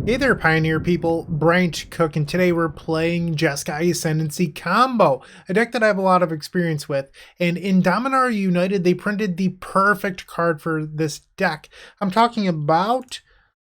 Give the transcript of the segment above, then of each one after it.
Hey there, Pioneer people, Bryant Cook, and today we're playing Jeskai Ascendancy Combo, a deck that I have a lot of experience with. And in Dominaria United, they printed the perfect card for this deck. I'm talking about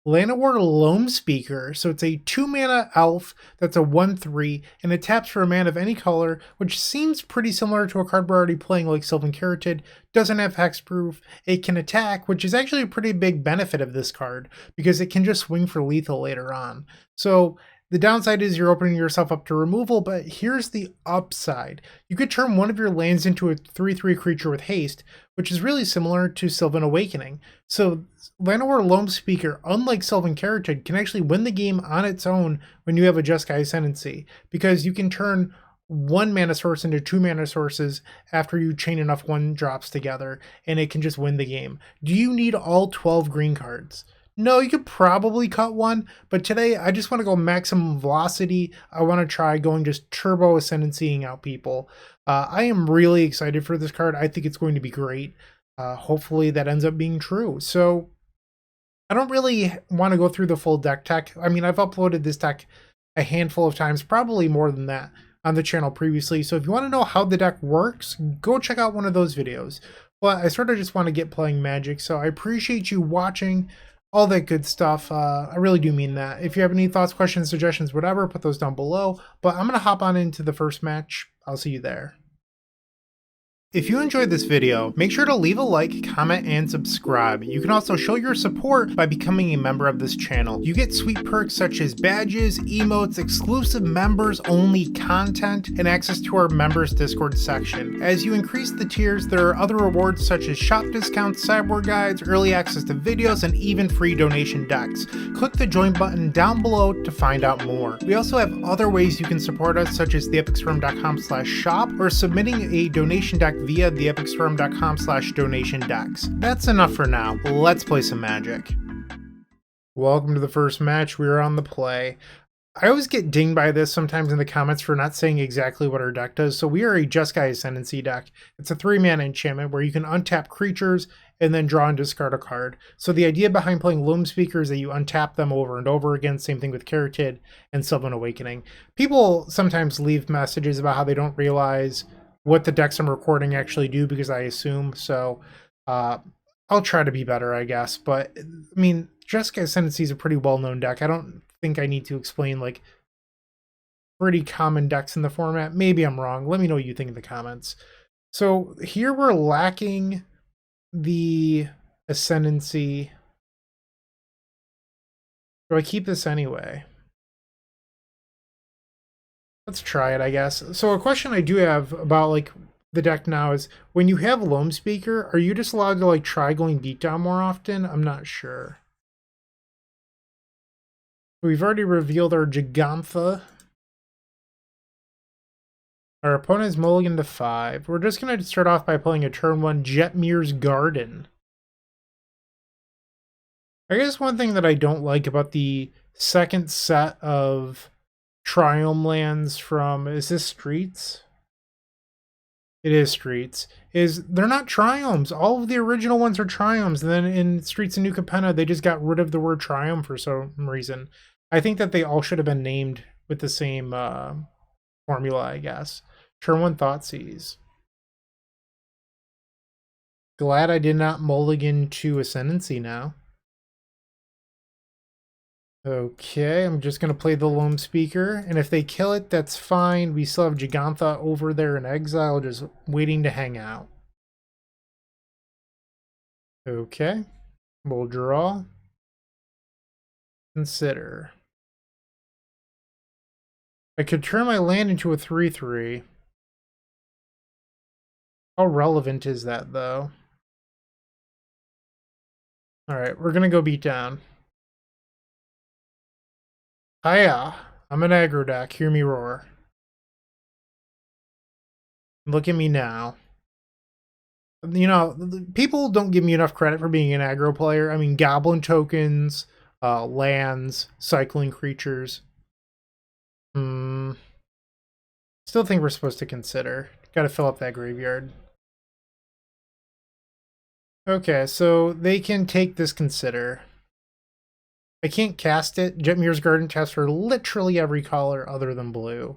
Llanowar Loamspeaker. So it's a 2-mana elf that's a 1/3, and it taps for a mana of any color, which seems pretty similar to a card we're already playing like Sylvan Caryatid. Doesn't have hexproof. It can attack, which is actually a pretty big benefit of this card because it can just swing for lethal later on. So the downside is you're opening yourself up to removal, but here's the upside. You could turn one of your lands into a 3/3 creature with haste, which is really similar to Sylvan Awakening. So Llanowar Loamspeaker, unlike Sylvan Caryatid, can actually win the game on its own when you have a Jeskai Ascendancy, because you can turn 1 mana source into 2 mana sources after you chain enough 1-drops together, and it can just win the game. Do you need all 12 green cards? No, you could probably cut one, but today I just want to go maximum velocity. I want to try going just turbo ascendancying out people. I am really excited for this card. I think it's going to be great. Hopefully that ends up being true. So I don't really want to go through the full deck tech. I mean, I've uploaded this deck a handful of times, probably more than that, on the channel previously. So if you want to know how the deck works, go check out one of those videos. But I sort of just want to get playing Magic, so I appreciate you watching. All that good stuff. I really do mean that. If you have any thoughts, questions, suggestions, whatever, put those down below. But I'm going to hop on into the first match. I'll see you there. If you enjoyed this video, make sure to leave a like, comment, and subscribe. You can also show your support by becoming a member of this channel. You get sweet perks such as badges, emotes, exclusive members only content, and access to our members Discord section. As you increase the tiers, there are other rewards such as shop discounts, sideboard guides, early access to videos, and even free donation decks. Click the join button down below to find out more. We also have other ways you can support us, such as theepicstorm.com/shop or submitting a donation deck via theepicstorm.com/donation decks. That's enough for now. Let's play some Magic. Welcome to the first match. We're on the play. I always get dinged by this sometimes in the comments for not saying exactly what our deck does. So we are a Jeskai Ascendancy deck. It's a 3-mana enchantment where you can untap creatures and then draw and discard a card. So the idea behind playing Loamspeaker is that you untap them over and over again. Same thing with Caryatid and Sylvan Awakening. People sometimes leave messages about how they don't realize what the decks I'm recording actually do because I assume. So I'll try to be better, I guess. But I mean, Jeskai Ascendancy is a pretty well-known deck. I don't think I need to explain like pretty common decks in the format. Maybe I'm wrong. Let me know what you think in the comments. So here we're lacking the Ascendancy. Do I keep this anyway? Let's try it, I guess. So a question I do have about like the deck now is, when you have Loamspeaker, are you just allowed to like try going beatdown more often? I'm not sure. We've already revealed our Gigantha. Our opponent is mulligan to 5. We're just going to start off by playing a turn 1 Jetmir's Garden. I guess one thing that I don't like about the second set of Triumph lands from, is this Streets? It is Streets. Is they're not Triumphs. All of the original ones are Triumphs, and then in Streets and New Capenna, they just got rid of the word Triumph for some reason. I think that they all should have been named with the same formula, I guess. Turn 1 Thoughtseize. Glad I did not mulligan to Ascendancy now. Okay, I'm just going to play the Loamspeaker, and if they kill it, that's fine. We still have Gigantha over there in exile, just waiting to hang out. Okay, we'll draw. Consider. I could turn my land into a 3/3. How relevant is that, though? Alright, we're going to go beat down. Hiya, I'm an aggro deck. Hear me roar. Look at me now. You know, people don't give me enough credit for being an aggro player. I mean, goblin tokens, lands, cycling creatures. Still think we're supposed to consider. Gotta fill up that graveyard. Okay, so they can take this consider. I can't cast it. Jetmir's Garden tests for literally every color other than blue.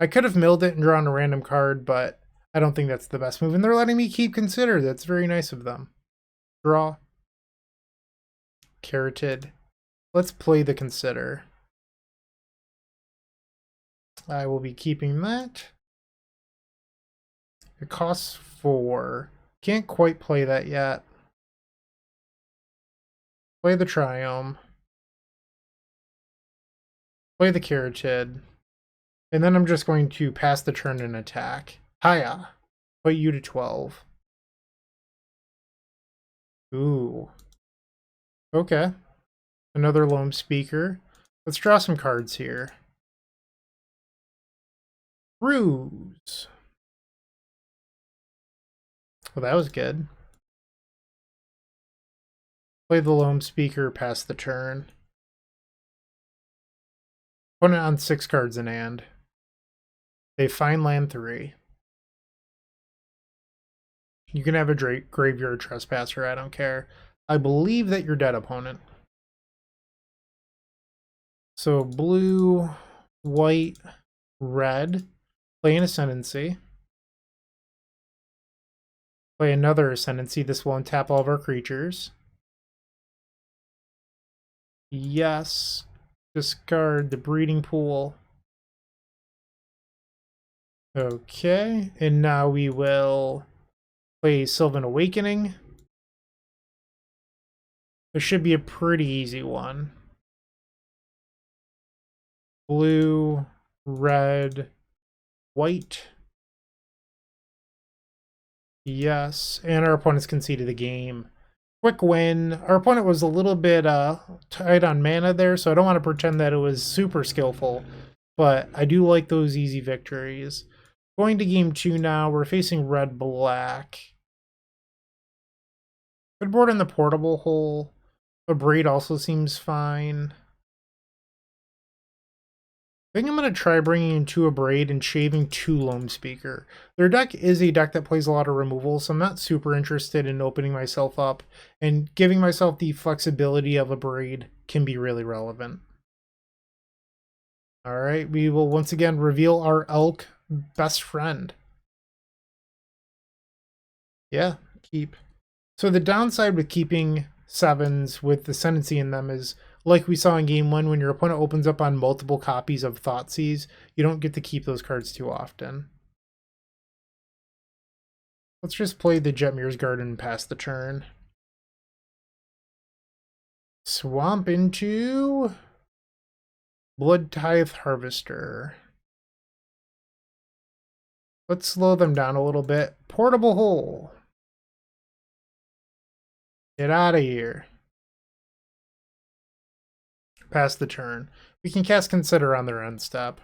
I could have milled it and drawn a random card, but I don't think that's the best move. And they're letting me keep Consider. That's very nice of them. Draw. Caryatid. Let's play the Consider. I will be keeping that. It costs 4. Can't quite play that yet. Play the Triome. Play the Caryatid. And then I'm just going to pass the turn and attack. Hiya. Put you to 12. Ooh. Okay. Another Loamspeaker. Let's draw some cards here. Ruse. Well, that was good. Play the Loamspeaker, pass the turn. Put it on 6 cards in hand. They find land 3. You can have a Graveyard Trespasser, I don't care. I believe that you're dead, opponent. So blue, white, red. Play an Ascendancy. Play another Ascendancy. This will untap all of our creatures. Yes. Discard the Breeding Pool. Okay. And now we will play Sylvan Awakening. This should be a pretty easy one. Blue, red, white. Yes, and our opponent's conceded the game. Quick win. Our opponent was a little bit tight on mana there, so I don't want to pretend that it was super skillful, but I do like those easy victories. Going to game 2 now. We're facing red-black. Good board in the Portable Hole. A Braid also seems fine. I think I'm going to try bringing in 2 Braid and shaving 2 Loamspeaker. Their deck is a deck that plays a lot of removal, so I'm not super interested in opening myself up, and giving myself the flexibility of a Braid can be really relevant. Alright, we will once again reveal our elk best friend. Yeah, keep. So the downside with keeping 7s with Ascendancy in them is, like we saw in game 1, when your opponent opens up on multiple copies of Thoughtseize, you don't get to keep those cards too often. Let's just play the Jetmir's Garden and pass the turn. Swamp into Blood Tithe Harvester. Let's slow them down a little bit. Portable Hole. Get out of here. Pass the turn. We can cast Consider on their end step.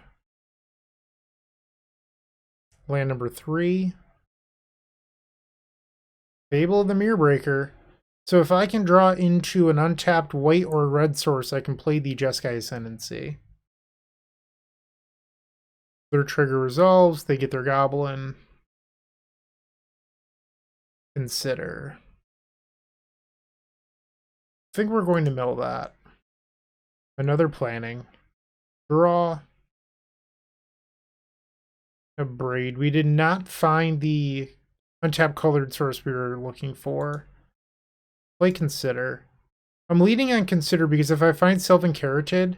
Land number 3. Fable of the Mirrorbreaker. So if I can draw into an untapped white or red source, I can play the Jeskai Ascendancy. Their trigger resolves, they get their Goblin. Consider. I think we're going to mill that. Another planning. Draw. A Braid. We did not find the untapped colored source we were looking for. Play Consider. I'm leading on Consider because if I find Sylvan Caryatid,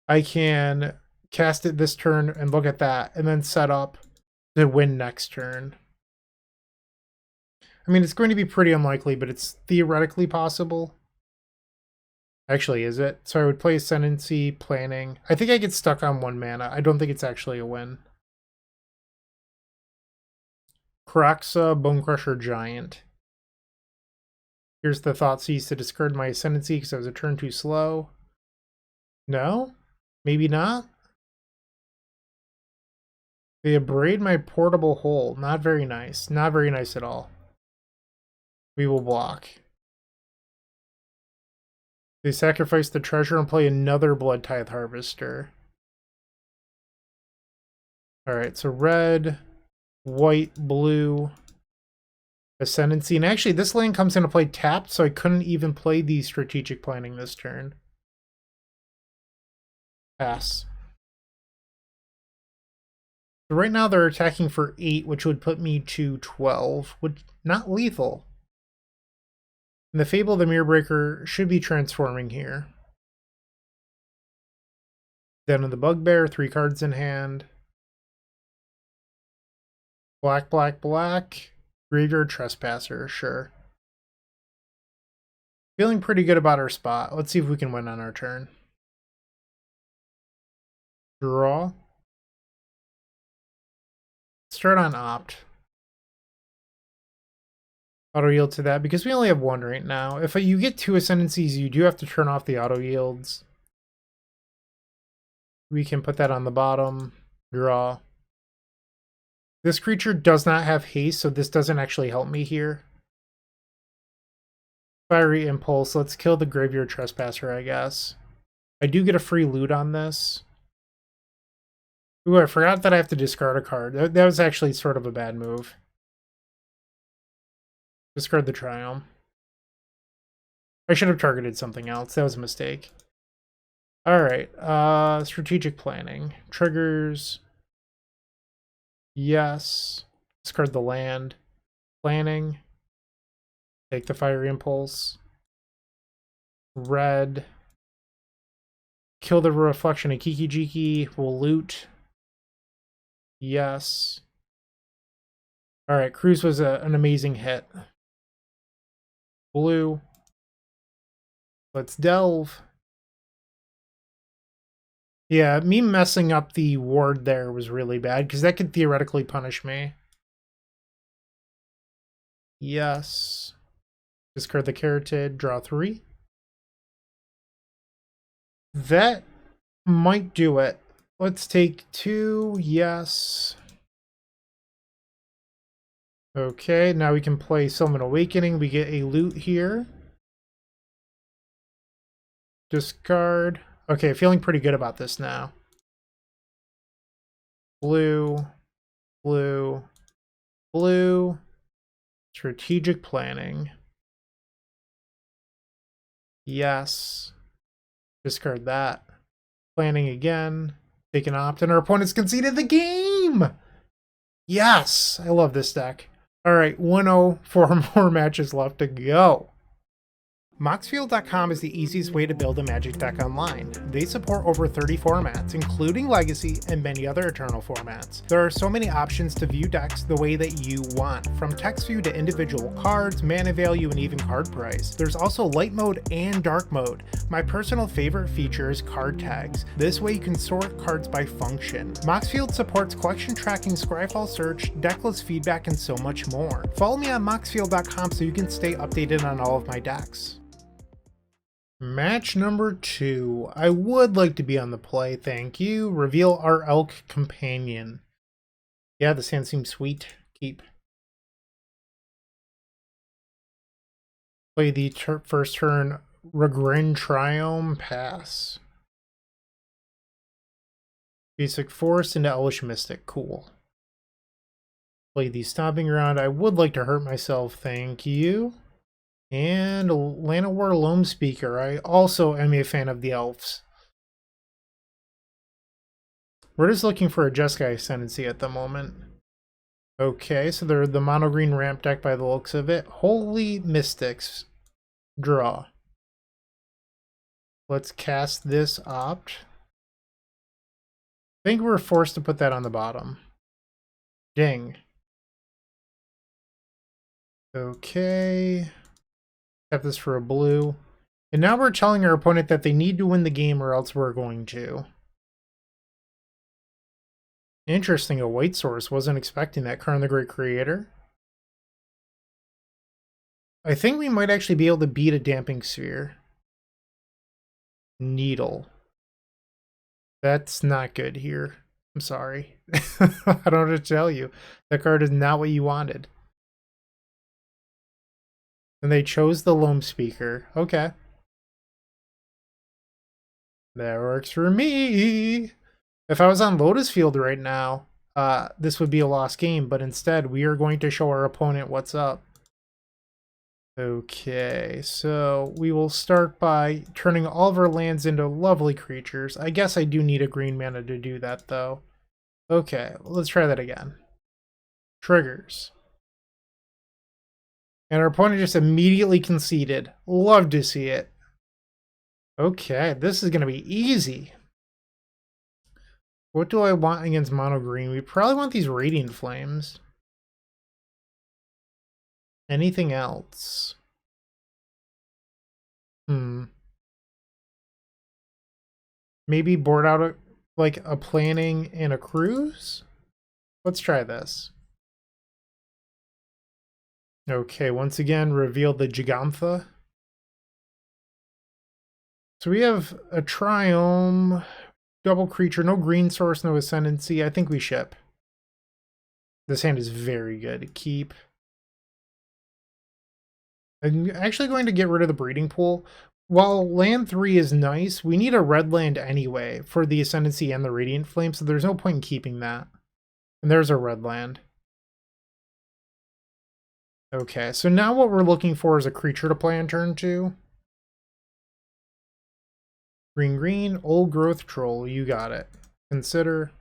I can cast it this turn and look at that, and then set up to win next turn. I mean, it's going to be pretty unlikely, but it's theoretically possible. Actually, is it? So I would play Ascendancy, Planning. I think I get stuck on 1 mana. I don't think it's actually a win. Caraxa, Bonecrusher Giant. Here's the Thoughtseize to discard my Ascendancy because I was a turn too slow. No? Maybe not? They abrade my Portable Hole. Not very nice. Not very nice at all. We will block. They sacrifice the treasure and play another Blood Tithe Harvester. Alright, so red, white, blue, Ascendancy. And actually, this lane comes into play tapped, so I couldn't even play the Strategic Planning this turn. Pass. So right now they're attacking for 8, which would put me to 12. Would not lethal. And the Fable of the Mirrorbreaker should be transforming here. Den of the Bugbear, 3 cards in hand. Black, black, black. Graveyard Trespasser, sure. Feeling pretty good about our spot. Let's see if we can win on our turn. Draw. Start on opt. Auto yield to that because we only have 1 right now. If you get 2 ascendancies, you do have to turn off the auto yields. We can put that on the bottom. Draw. This creature does not have haste, so this doesn't actually help me here. Fiery Impulse. Let's kill the Graveyard Trespasser, I guess. I do get a free loot on this. Ooh, I forgot that I have to discard a card. That was actually sort of a bad move. Discard the Triumph. I should have targeted something else. That was a mistake. Alright, strategic planning. Triggers. Yes. Discard the land. Planning. Take the Fiery Impulse. Red. Kill the Reflection of Kiki Jiki. We'll loot. Yes. Alright, Cruise was an amazing hit. Blue. Let's delve. Yeah, me messing up the ward there was really bad, because that could theoretically punish me. Yes. Discard the Caryatid, draw 3. That might do it. Let's take 2, yes. Okay, now we can play Sylvan Awakening. We get a loot here. Discard. Okay, feeling pretty good about this now. Blue, blue, blue. Strategic planning. Yes. Discard that. Planning again. Take an opt, and our opponent's conceded the game! Yes! I love this deck. Alright, 1-0, 4 more matches left to go. Moxfield.com is the easiest way to build a Magic deck online. They support over 30 formats, including Legacy and many other Eternal formats. There are so many options to view decks the way that you want, from text view to individual cards, mana value, and even card price. There's also light mode and dark mode. My personal favorite feature is card tags. This way you can sort cards by function. Moxfield supports collection tracking, Scryfall search, decklist feedback, and so much more. Follow me on Moxfield.com so you can stay updated on all of my decks. Match number 2. I would like to be on the play, thank you. Reveal our Elk Companion. Yeah, this hand seems sweet. Keep. Play the first turn. Regrin Triumph. Pass. Basic Force into Elvish Mystic. Cool. Play the Stomping Ground. I would like to hurt myself, thank you. And Llanowar Loamspeaker. I also am a fan of the elves. We're just looking for a Jeskai Ascendancy at the moment. Okay, so they're the mono green ramp deck by the looks of it. Holy Mystics. Draw. Let's cast this opt. I think we're forced to put that on the bottom. Ding. Okay. Have this for a blue. And now we're telling our opponent that they need to win the game or else we're going to. Interesting, a white source. Wasn't expecting that. Karn the Great Creator. I think we might actually be able to beat a Damping Sphere. Needle. That's not good here. I'm sorry. I don't know what to tell you. That card is not what you wanted. And they chose the Loamspeaker. Okay. That works for me. If I was on Lotus Field right now, this would be a lost game, but instead we are going to show our opponent what's up. Okay, so we will start by turning all of our lands into lovely creatures. I guess I do need a green mana to do that, though. Okay, let's try that again. Triggers. And our opponent just immediately conceded. Love to see it. Okay, this is going to be easy. What do I want against mono green? We probably want these Radiant Flames. Anything else? Maybe board out like a planning and a cruise? Let's try this. Okay, once again, reveal the Gigantha. So we have a Triome, double creature, no green source, no Ascendancy. I think we ship. This hand is very good. Keep. I'm actually going to get rid of the breeding pool. While land 3 is nice, we need a red land anyway for the Ascendancy and the Radiant Flame, so there's no point in keeping that. And there's a red land. Okay, so now what we're looking for is a creature to play on turn 2. Green, green, old growth troll, you got it. Consider.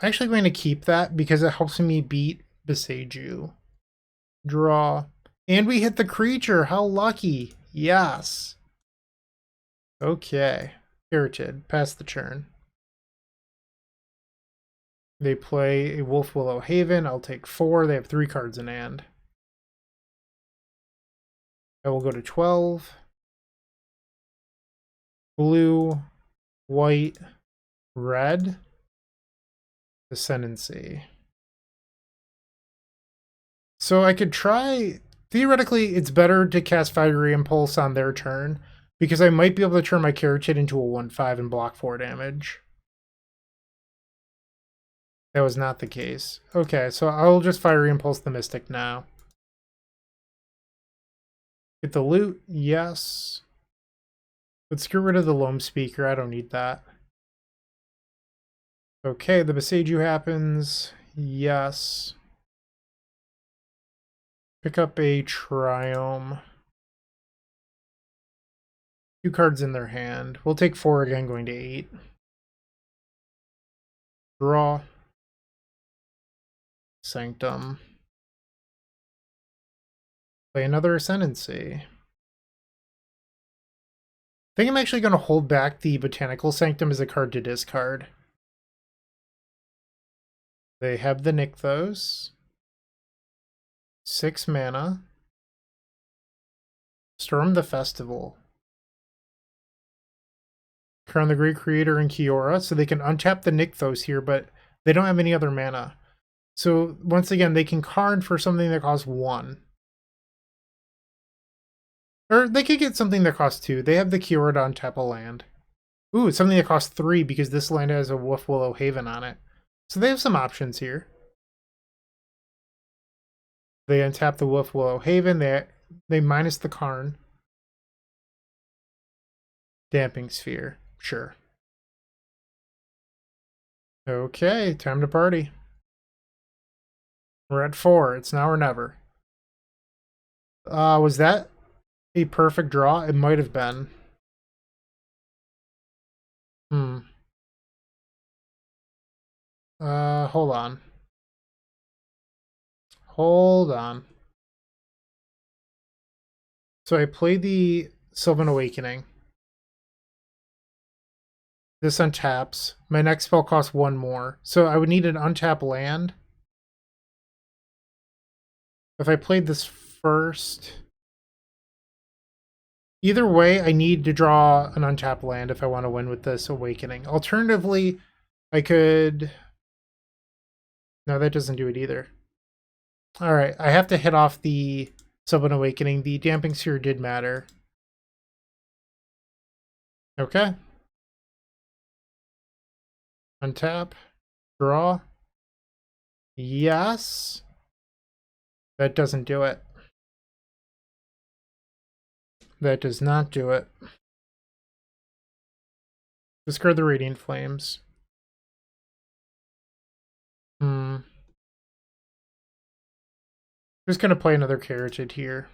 I'm actually going to keep that because it helps me beat Beseiju. Draw. And we hit the creature, how lucky. Yes. Okay. Caryatid, pass the turn. They play a Wolf Willow Haven. I'll take 4. They have 3 cards in hand. I will go to 12. Blue, white, red. Ascendancy. So I could try... Theoretically, it's better to cast Fiery Impulse on their turn, because I might be able to turn my Caryatid into a 1/5 and block 4 damage. That was not the case. Okay, so I'll just Fiery Impulse the Mystic now. Get the loot? Yes. Let's get rid of the Loamspeaker. I don't need that. Okay, the Beseiju happens. Yes. Pick up a Triome. 2 cards in their hand. We'll take 4 again, going to 8. Draw. Sanctum. Play another Ascendancy. I think I'm actually going to hold back the Botanical Sanctum as a card to discard. They have the Nykthos. 6 mana. Storm the Festival. Crown the Great Creator and Kiora, so they can untap the Nykthos here, but they don't have any other mana. So once again, they can card for something that costs 1. Or they could get something that costs 2. They have the Kiora to untap a land. Ooh, it's something that costs 3 because this land has a Wolf Willow Haven on it. So they have some options here. They untap the Wolf Willow Haven. They minus the Karn. Damping Sphere. Sure. Okay, time to party. We're at 4. It's now or never. Was that a perfect draw? It might have been. Hold on. Hold on. So I played the Sylvan Awakening. This untaps. My next spell costs 1 more. So I would need an untap land. If I played this first... Either way, I need to draw an untapped land if I want to win with this Awakening. Alternatively, I could... No, that doesn't do it either. Alright, I have to hit off the Sylvan Awakening. The Damping Sphere did matter. Okay. Untap. Draw. Yes. That doesn't do it. That does not do it. Discard the Radiant Flames. Just gonna play another Caryatid here.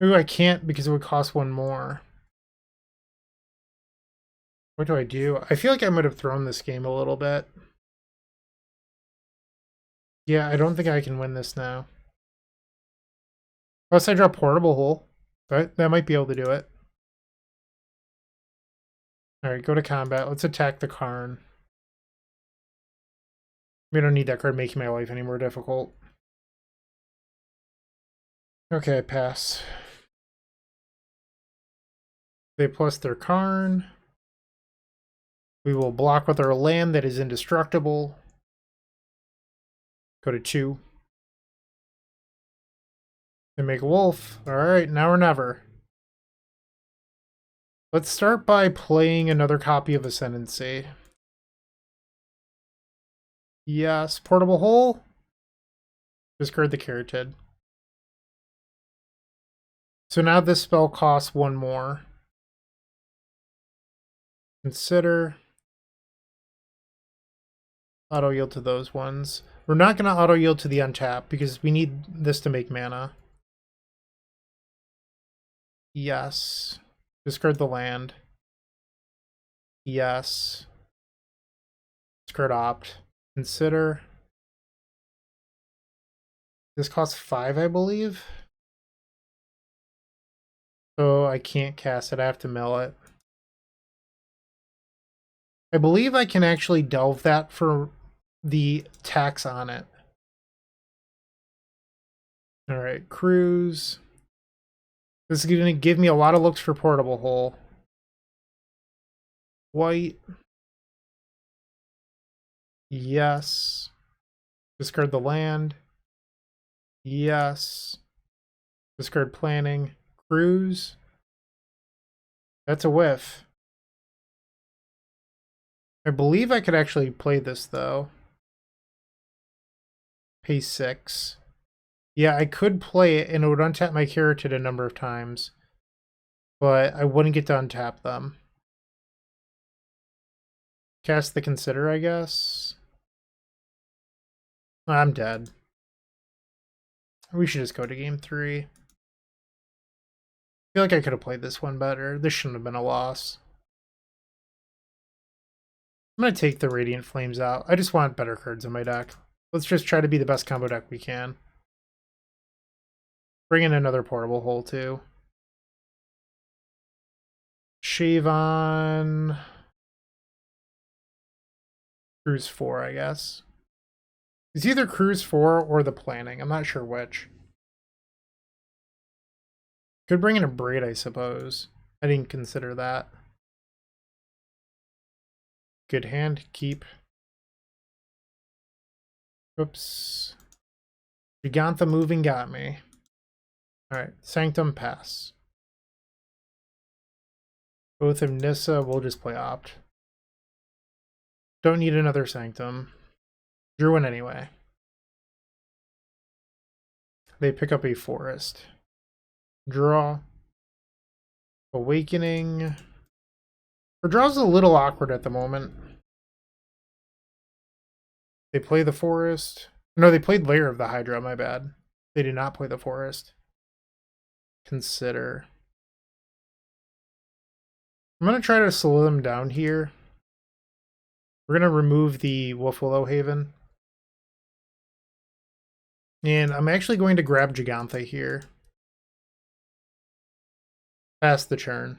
Ooh, I can't because it would cost one more. What do I do? I feel like I might have thrown this game a little bit. Yeah, I don't think I can win this now. Unless I draw Portable Hole. That might be able to do it. Alright, go to combat. Let's attack the Karn. We don't need that card making my life any more difficult. Okay, pass. They plus their Karn. We will block with our land that is indestructible. Go to 2. They make a wolf. Alright, now or never. Let's start by playing another copy of Ascendancy. Yes, Portable Hole. Discard the Caryatid. So now this spell costs one more. Consider. Auto yield to those ones. We're not going to auto yield to the untap because we need this to make mana. Yes. Discard the land. Yes. Discard opt. Consider. This costs 5, I believe. So I can't cast it. I have to mill it. I believe I can actually delve that for the tax on it. Alright, cruise. This is going to give me a lot of looks for Portable Hole. White. Yes. Discard the land. Yes. Discard planning. Cruise. That's a whiff. I believe I could actually play this, though. Pay 6. Yeah, I could play it, and it would untap my Caryatid a number of times. But I wouldn't get to untap them. Cast the Consider, I guess. I'm dead. We should just go to game 3. I feel like I could have played this one better. This shouldn't have been a loss. I'm going to take the Radiant Flames out. I just want better cards in my deck. Let's just try to be the best combo deck we can. Bring in another Portable Hole, too. Shave on... Cruise 4, I guess. It's either Cruise 4 or the Planning. I'm not sure which. Could bring in a Braid, I suppose. I didn't consider that. Good hand. Keep. Oops. Gigantha moving got me. Alright. Sanctum, pass. Both of Nissa, we'll just play Opt. Don't need another Sanctum. Drew one anyway. They pick up a Forest. Draw. Awakening. Our draw's a little awkward at the moment. They play the Forest. No, they played Lair of the Hydra, my bad. They did not play the Forest. Consider. I'm going to try to slow them down here. We're going to remove the Wolfwillow Haven. And I'm actually going to grab Gigantha here. Pass the turn.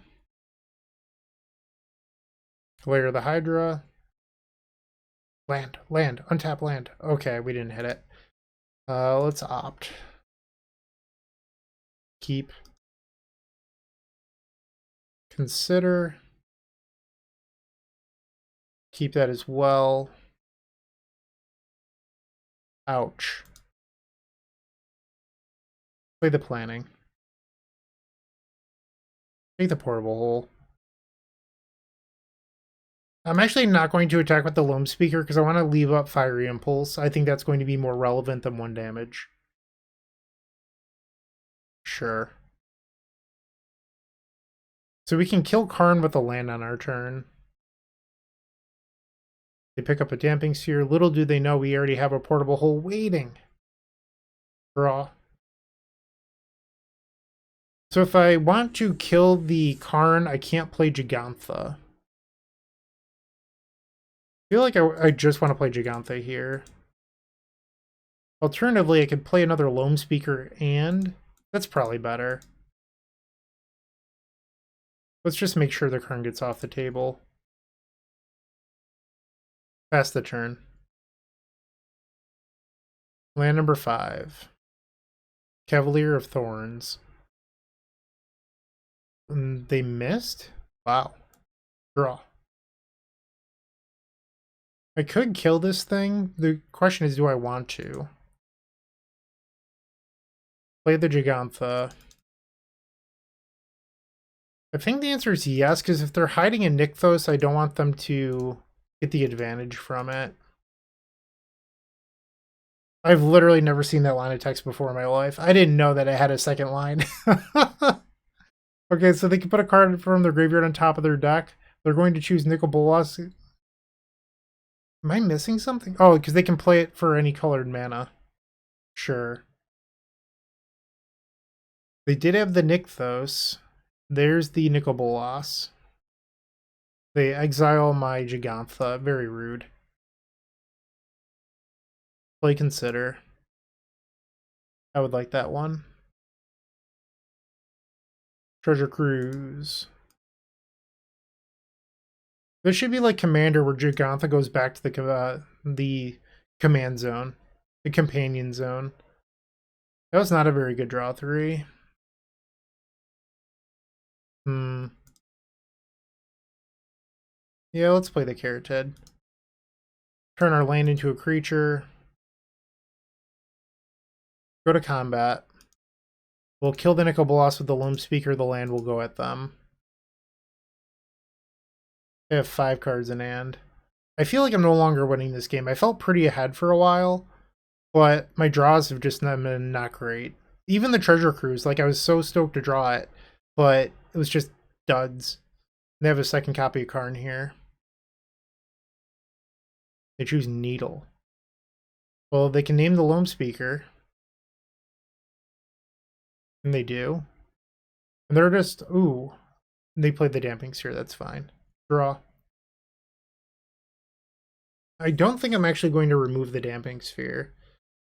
Lair of the Hydra. Land, untap land. Okay, we didn't hit it. Let's opt. Keep. Consider. Keep that as well. Ouch. Play the planning. Take the Portable Hole. I'm actually not going to attack with the Loamspeaker because I want to leave up Fiery Impulse. I think that's going to be more relevant than 1 damage. Sure. So we can kill Karn with a land on our turn. They pick up a Damping Sphere. Little do they know we already have a Portable Hole waiting. Draw. So if I want to kill the Karn, I can't play Gigantha. I feel like I just want to play Gigantha here. Alternatively, I could play another Loamspeaker, and that's probably better. Let's just make sure the Karn gets off the table. Pass the turn. Land number 5. Cavalier of Thorns. And they missed? Wow. Draw. I could kill this thing. The question is, do I want to? Play the Gigantha. I think the answer is yes, because if they're hiding in Nykthos, I don't want them to get the advantage from it. I've literally never seen that line of text before in my life. I didn't know that it had a second line. Okay, so they can put a card from their graveyard on top of their deck. They're going to choose Nicol Bolas. Am I missing something? Oh, because they can play it for any colored mana. Sure. They did have the Nykthos. There's the Nicol Bolas. They exile my Gigantha. Very rude. Play Consider. I would like that one. Treasure Cruise. This should be like Commander, where Gigantha goes back to the command zone, the companion zone. That was not a very good draw 3. Yeah, let's play the Caryatid. Turn our land into a creature. Go to combat. We'll kill the Nicol Bolas with the Loamspeaker. The land will go at them. I have 5 cards in hand. I feel like I'm no longer winning this game. I felt pretty ahead for a while, but my draws have just been not great. Even the Treasure Cruise, like I was so stoked to draw it, but it was just duds. They have a second copy of Karn here. They choose Needle. Well, they can name the Loamspeaker. And they do. And they're just, ooh. They played the Damping Sphere, that's fine. Draw. I don't think I'm actually going to remove the Damping Sphere.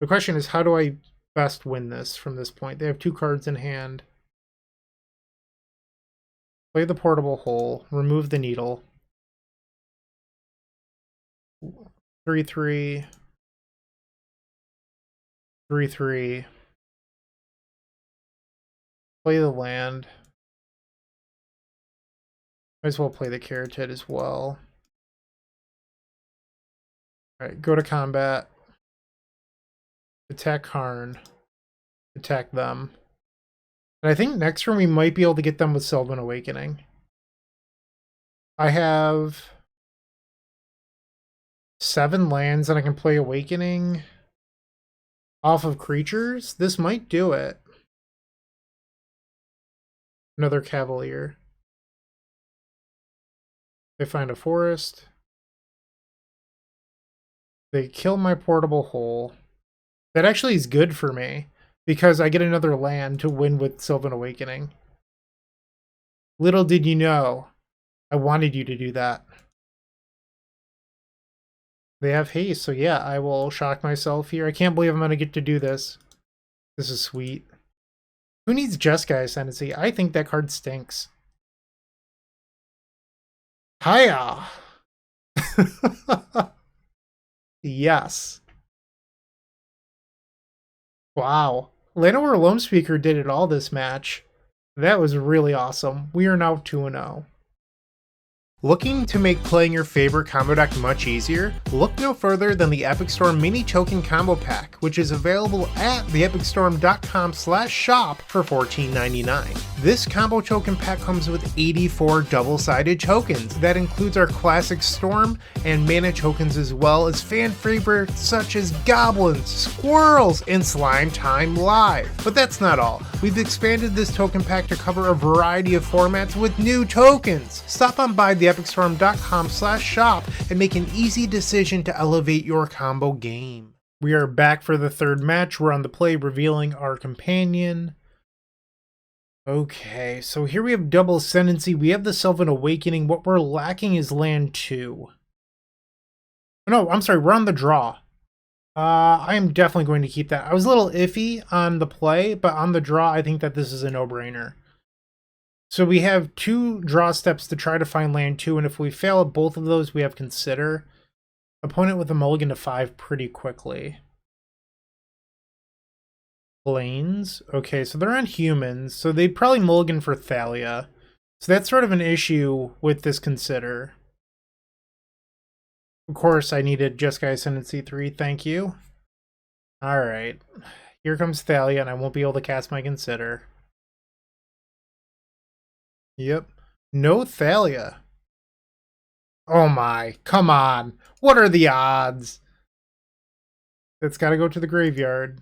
The question is, how do I best win this from this point? They have 2 cards in hand. Play the Portable Hole. Remove the Needle. 3/3. 3/3. Play the land. Might as well play the Caryatid as well. Alright, go to combat. Attack Karn. Attack them. And I think next turn we might be able to get them with Sylvan Awakening. I have 7 lands and I can play Awakening off of creatures. This might do it. Another Cavalier. They find a forest. They kill my Portable Hole. That actually is good for me, because I get another land to win with Sylvan Awakening. Little did you know, I wanted you to do that. They have haste, so yeah, I will shock myself here. I can't believe I'm going to get to do this. This is sweet. Who needs Jeskai Ascendancy? I think that card stinks. Hiya! Yes. Wow. Llanowar Loamspeaker did it all this match. That was really awesome. We are now 2-0. Looking to make playing your favorite combo deck much easier? Look no further than the Epic Storm Mini Token Combo Pack, which is available at theepicstorm.com/shop for $14.99. This combo token pack comes with 84 double-sided tokens. That includes our classic Storm and mana tokens, as well as fan favorites such as Goblins, Squirrels, and Slime Time Live. But that's not all. We've expanded this token pack to cover a variety of formats with new tokens. Stop on by theepicstorm.com/shop and make an easy decision to elevate your combo game. We are back for the third match. We're on the play, revealing our companion. Okay, so here we have Double Ascendancy. We have the Sylvan Awakening. What we're lacking is land 2. No, I'm sorry, we're on the draw. I am definitely going to keep that. I was a little iffy on the play, but on the draw, I think that this is a no-brainer. So we have 2 draw steps to try to find land 2, and if we fail at both of those, we have Consider. Opponent with a mulligan to 5 pretty quickly. Planes. Okay, so they're on humans, so they'd probably mulligan for Thalia. So that's sort of an issue with this Consider. Of course, I needed Jeskai Ascendancy 3, thank you. Alright. Here comes Thalia, and I won't be able to cast my Consider. Yep. No Thalia. Oh my, come on. What are the odds? It's gotta go to the graveyard.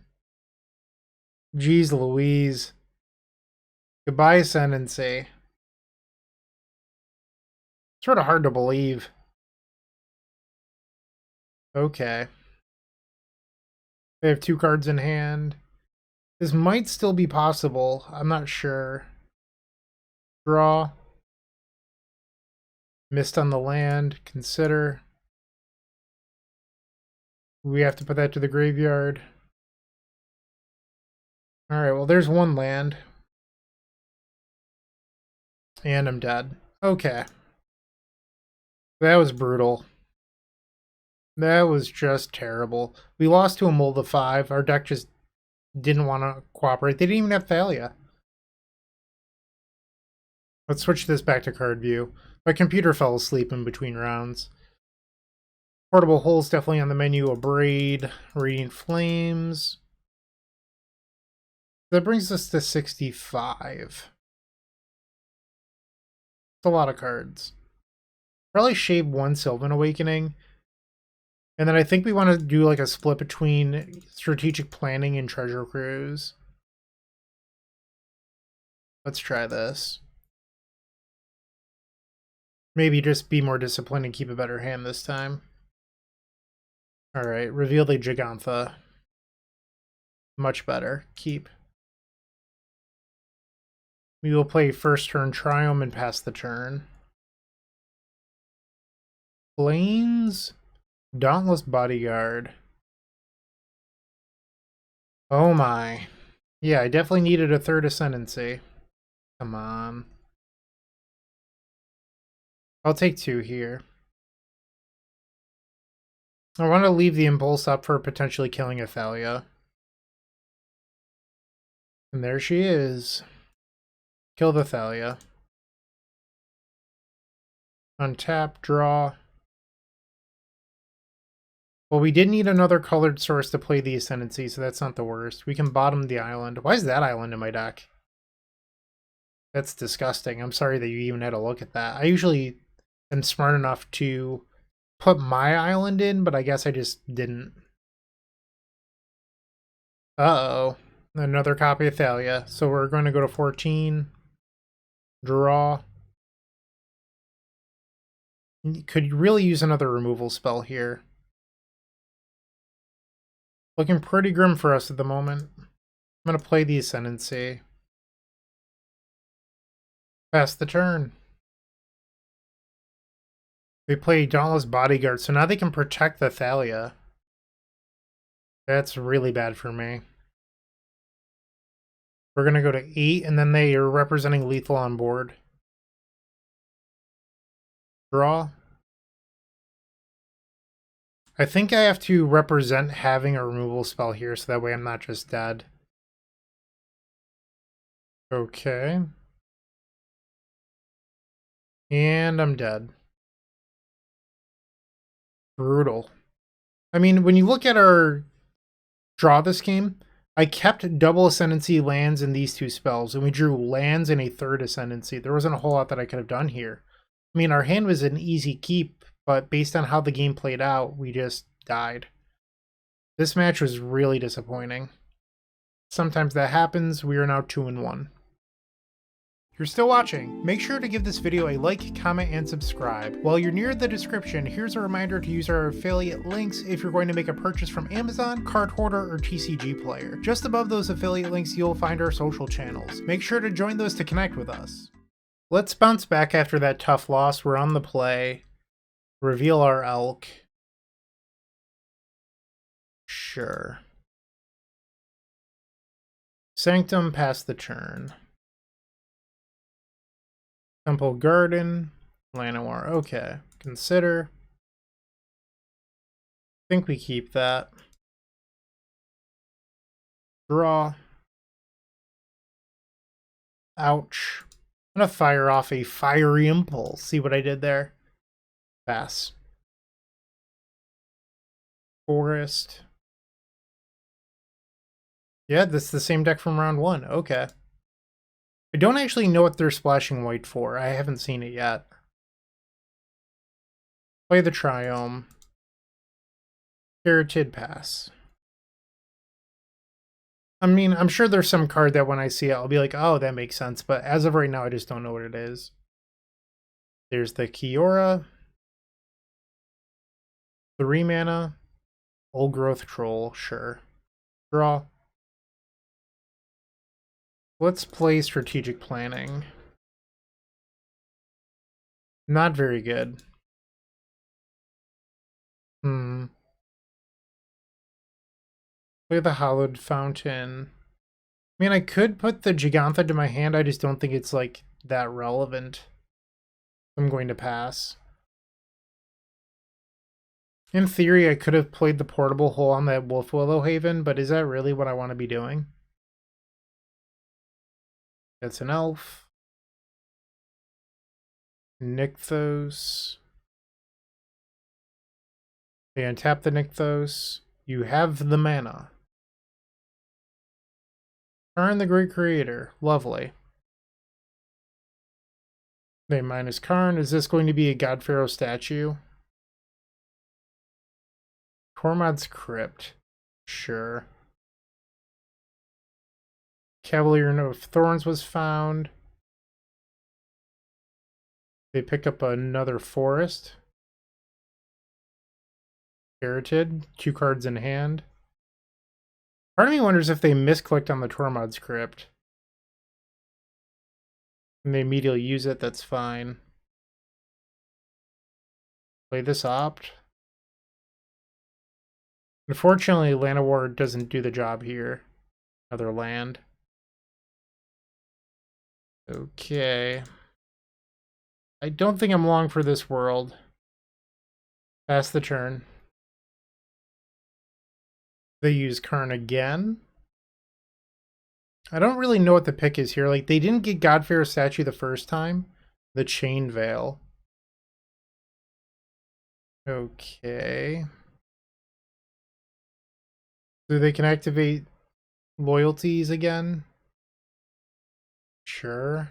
Jeez Louise. Goodbye, Ascendancy. Sort of hard to believe. Okay. They have 2 cards in hand. This might still be possible. I'm not sure. Draw. Missed on the land. Consider. We have to put that to the graveyard. Alright, well there's 1 land. And I'm dead. Okay. That was brutal. That was just terrible. We lost to a Mold of 5. Our deck just didn't want to cooperate. They didn't even have Thalia. Let's switch this back to card view. My computer fell asleep in between rounds. Portable Hole's definitely on the menu. Abrade, Radiant Flames. That brings us to 65. It's a lot of cards. Probably shave 1 Sylvan Awakening. And then I think we want to do like a split between Strategic Planning and Treasure Cruise. Let's try this. Maybe just be more disciplined and keep a better hand this time. Alright, reveal the Gigantha. Much better. Keep. We will play first turn Triumph and pass the turn. Plains? Dauntless Bodyguard. Oh my. Yeah, I definitely needed a 3rd Ascendancy. Come on. I'll take 2 here. I want to leave the Impulse up for potentially killing Thalia. And there she is. Kill the Thalia. Untap, draw. Well, we did need another colored source to play the Ascendancy, so that's not the worst. We can bottom the island. Why is that island in my deck? That's disgusting. I'm sorry that you even had to look at that. I usually am smart enough to put my island in, but I guess I just didn't. Uh-oh. Another copy of Thalia. So we're going to go to 14. Draw. Could really use another removal spell here. Looking pretty grim for us at the moment. I'm going to play the Ascendancy. Pass the turn. They play Dauntless Bodyguard, so now they can protect the Thalia. That's really bad for me. We're going to go to 8, and then they are representing lethal on board. Draw. I think I have to represent having a removal spell here, so that way I'm not just dead. Okay. And I'm dead. Brutal. I mean, when you look at our draw this game, I kept double Ascendancy lands in these 2 spells, and we drew lands in a 3rd Ascendancy. There wasn't a whole lot that I could have done here. I mean, our hand was an easy keep, but based on how the game played out, we just died. This match was really disappointing. Sometimes that happens. We are now 2-1. you're still watching, make sure to give this video a like, comment, and subscribe. While you're near the description, here's a reminder to use our affiliate links if you're going to make a purchase from Amazon, Card Hoarder, or TCG Player. Just above those affiliate links, you'll find our social channels. Make sure to join those to connect with us. Let's bounce back after that tough loss. We're on the play. Reveal our elk. Sure. Sanctum, pass the turn. Temple Garden, Llanowar. Okay. Consider. I think we keep that. Draw. Ouch. I'm gonna fire off a Fiery Impulse. See what I did there? Pass. Forest. Yeah, this is the same deck from round 1. Okay. I don't actually know what they're splashing white for. I haven't seen it yet. Play the Triome. Caryatid, pass. I mean, I'm sure there's some card that when I see it, I'll be like, oh, that makes sense. But as of right now, I just don't know what it is. There's the Kiora. 3 mana. Old Growth Troll, sure. Draw. Let's play Strategic Planning. Not very good. Play the Hallowed Fountain. I mean, I could put the Gigantha to my hand, I just don't think it's, like, that relevant. I'm going to pass. In theory, I could have played the Portable Hole on that Wolf Willow Haven, but is that really what I want to be doing? That's an elf. Nykthos. They untap the Nykthos. You have the mana. Karn the Great Creator. Lovely. They minus Karn. Is this going to be a God Pharaoh statue? Tormod's Crypt. Sure. Cavalier of Thorns was found. They pick up another forest. Caryatid, 2 cards in hand. Part of me wonders if they misclicked on the Tormod's Crypt. And they immediately use it, that's fine. Play this opt. Unfortunately, Llanowar doesn't do the job here. Another land. Okay. I don't think I'm long for this world. Pass the turn. They use Karn again. I don't really know what the pick is here. Like, they didn't get God Pharaoh statue the first time. The Chain Veil. Okay. So they can activate loyalties again. Sure.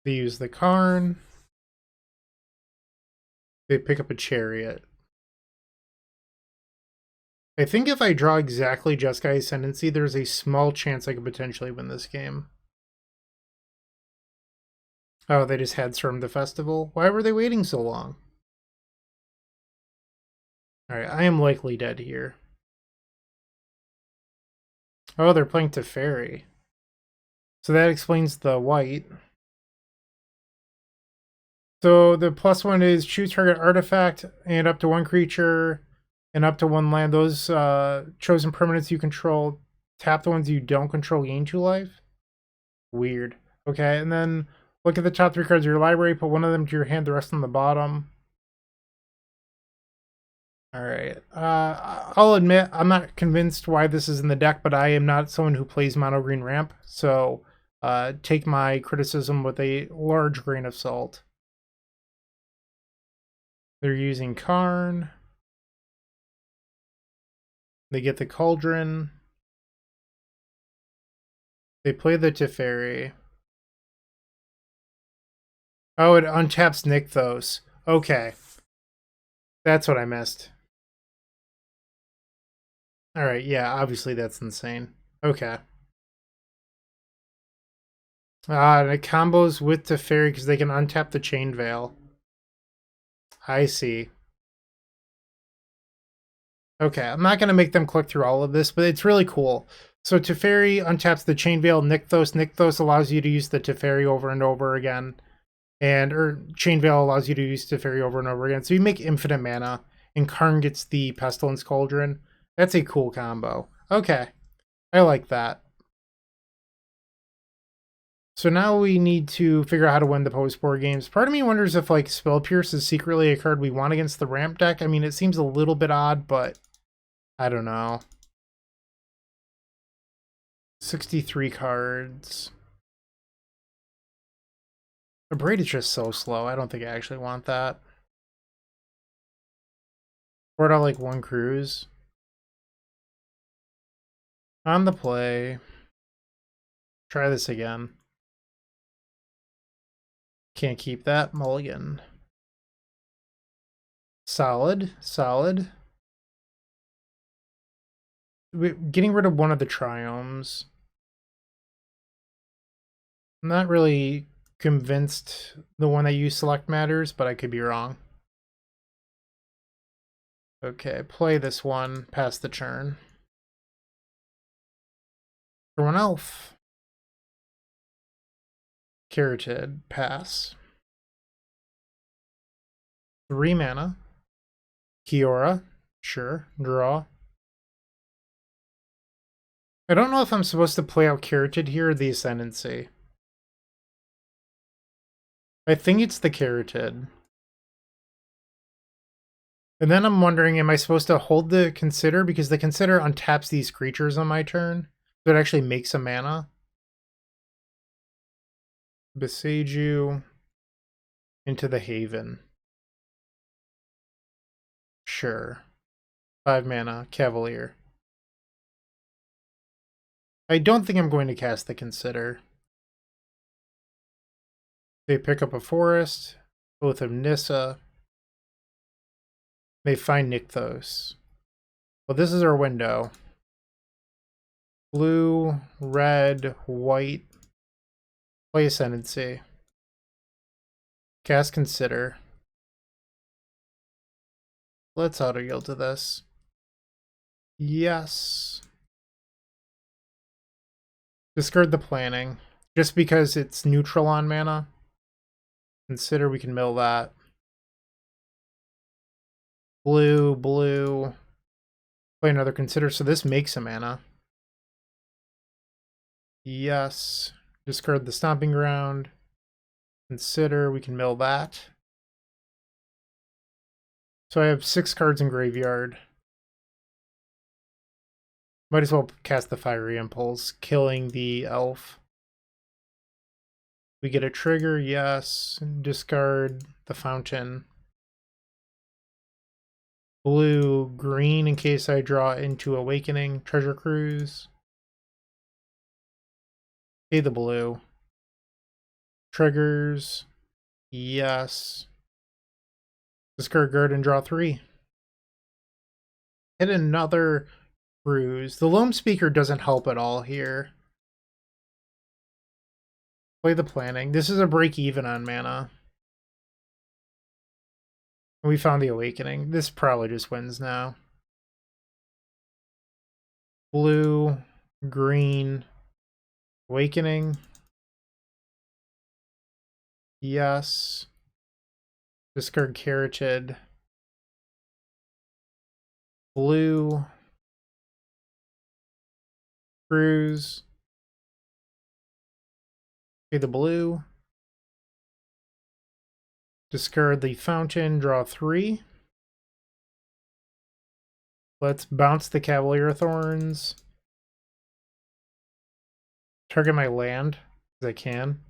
They use the Karn. They pick up a Chariot. I think if I draw exactly Jeskai Ascendancy, there's a small chance I could potentially win this game. Oh, they just had Storm the Festival? Why were they waiting so long? Alright, I am likely dead here. Oh, they're playing Teferi. So that explains the white. So the +1 is choose target artifact and up to 1 creature and up to 1 land. Those chosen permanents you control, tap the ones you don't control, gain 2 life. Weird. Okay, and then look at the top 3 cards of your library, put 1 of them to your hand, the rest on the bottom. Alright. I'll admit, I'm not convinced why this is in the deck, but I am not someone who plays mono green ramp, so take my criticism with a large grain of salt. They're using Karn. They get the Cauldron. They play the Teferi. Oh, it untaps Nykthos. Okay. That's what I missed. Alright, yeah, obviously that's insane. Okay. And it combos with Teferi because they can untap the Chain Veil. I see. Okay, I'm not going to make them click through all of this, but it's really cool. So Teferi untaps the Chain Veil Nykthos. Nykthos allows you to use the Teferi over and over again. Or Chain Veil allows you to use Teferi over and over again. So you make infinite mana, and Karn gets the Pestilence Cauldron. That's a cool combo. Okay, I like that. So now we need to figure out how to win the post-board games. Part of me wonders if, like, Spell Pierce is secretly a card we want against the ramp deck. I mean, it seems a little bit odd, but I don't know. 63 cards. The Braid is just so slow. I don't think I actually want that. Board out like one cruise. On the play. Try this again. Can't keep that. Mulligan. Solid. Solid. Getting rid of one of the triomes. I'm not really convinced the one that you select matters, but I could be wrong. Okay, play this one. Pass the turn. For one elf. Caryatid. Pass. 3 mana. Kiora. Sure. Draw. I don't know if I'm supposed to play out Caryatid here or the Ascendancy. I think it's the Caryatid. And then I'm wondering, am I supposed to hold the Consider? Because the Consider untaps these creatures on my turn. So it actually makes a mana. Besiege you into the Haven. Sure. 5 mana, Cavalier. I don't think I'm going to cast the Consider. They pick up a forest, Oath of Nissa. They find Nykthos. Well, this is our window. Blue, red, white. Play Ascendancy. Cast Consider. Let's auto yield to this. Yes. Discard the Planning. Just because it's neutral on mana. Consider, we can mill that. Blue, blue. Play another Consider, so this makes a mana. Yes. Discard the Stomping Ground. Consider, we can mill that. So I have 6 cards in graveyard. Might as well cast the Fiery Impulse, killing the elf. We get a trigger, yes. Discard the Fountain. Blue, green in case I draw into Awakening. Treasure Cruise. Pay the blue. Triggers. Yes. Discard Guard and draw 3. Hit another cruise. The Loamspeaker doesn't help at all here. Play the Planning. This is a break even on mana. We found the Awakening. This probably just wins now. Blue, green, Awakening. Yes. Discard Caryatid. Blue. Cruise. Pay the blue. Discard the Fountain, draw 3. Let's bounce the Cavalier Thorns. Target my land, as I can.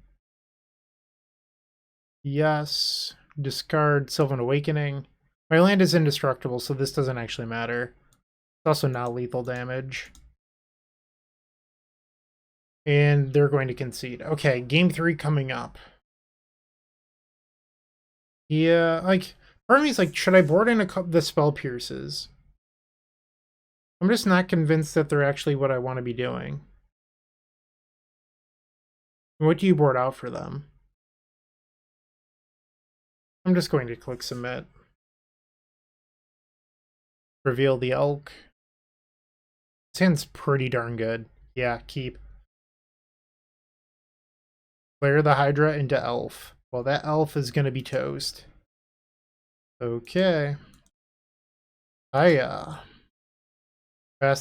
Yes. Discard Sylvan Awakening. My land is indestructible, so this doesn't actually matter. It's also not lethal damage. And they're going to concede. Okay, game 3 coming up. Yeah, like, part of me is like, should I board in the Spell Pierces? I'm just not convinced that they're actually what I want to be doing. What do you board out for them? I'm just going to click submit. Reveal the elk. Sounds pretty darn good. Yeah, keep. Layer the Hydra into elf. Well, that elf is going to be toast. Okay. Pass